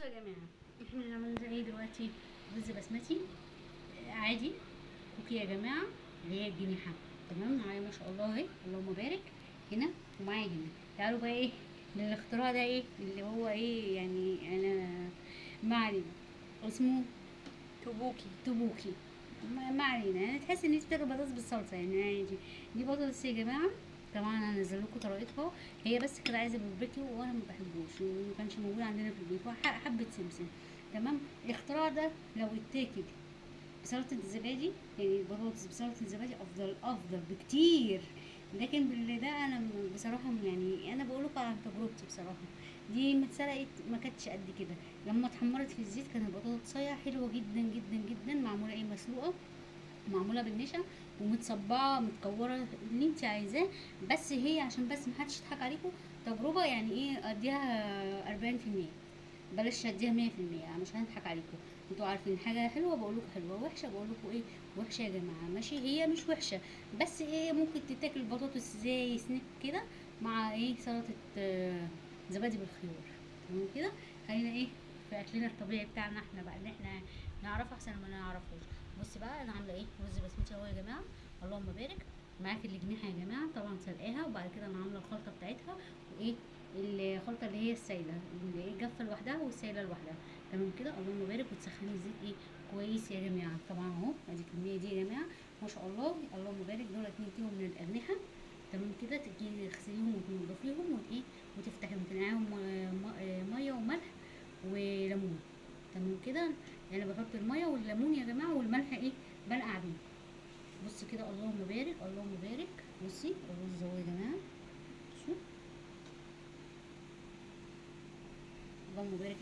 بصوا يا جماعه، احنا هنعمل ايه دلوقتي؟ رز بسمتي عادي، كوكي يا جماعه، اللي هي الجنيحه. تمام معايا ما شاء الله اهي، اللهم بارك. هنا ومعايا هنا. تعالوا بقى ايه للاختراع ده، ايه اللي هو ايه يعني انا ما علينا، اسمه توبوكي. ما علينا، يعني تحس ان انت بتاكل بطاطس بالصلصه يعني عادي. دي بطاطس يا جماعه. طبعا هنزل لكم طريقتها. هي بس كده عايزه باربيكيو وانا ما بحبوش وما كانش موجود عندنا في البيت، حبه سمسم. تمام. الاختراع ده لو اتاكل بسلطه الزبادي، يعني البطاطس بسلطه الزبادي افضل بكتير. لكن باللي ده انا بصراحه يعني انا بقول لكم عن تجربتي بصراحه. دي ما اتسلقت ما كانتش قد كده. لما اتحمرت في الزيت كانت البطاطسايه حلوه جدا جدا جدا، معموله ايه مسلوقه، معموله بالنشا ومتصبعه متكوره اللي انت عايزاه. بس هي عشان بس محدش يضحك عليكم، تجربه يعني ايه اديها 40%. بلاش اديها 100%، مش هنضحك عليكم. انتوا عارفين حاجه حلوه بقول لكم حلوه، وحشه بقول لكم ايه وحشه يا جماعه. ماشي، هي مش وحشه، بس ايه ممكن تتاكل البطاطس زي سنيك كده مع ايه سلطه زبادي بالخيار. تمام كده. خلينا ايه في اكلنا الطبيعي بتاعنا احنا بقى، اللي احنا نعرفه احسن ما نعرفوش. بص بقى انا عامله ايه رز بسمتي اهو يا جماعه، اللهم بارك. معاك الجنيحه يا جماعه، طبعا سلقاها وبعد كده انا عامله الخلطه بتاعتها. وايه الخلطه اللي هي السايله، اللي هي الجافه لوحدها والسايله لوحدها. تمام كده، اللهم بارك. وتسخني الزيت ايه كويس يا جماعه. طبعا اهو ادي الكميه دي يا جماعه، ما شاء الله اللهم بارك. دول 2 كيلو من الاجنحه. تمام كده، تجي تغسليهم وتنضفيهم وايه وتفتحيهم، تنقعيهم ميه وملح وليمون. تمام كده. يعني بحط الميه والليمون يا جماعه والملح ايه بنقع بيه. بصي كده اللهم بارك اللهم بارك. بصي الرز اهو يا جماعه، بصوا اللهم بارك.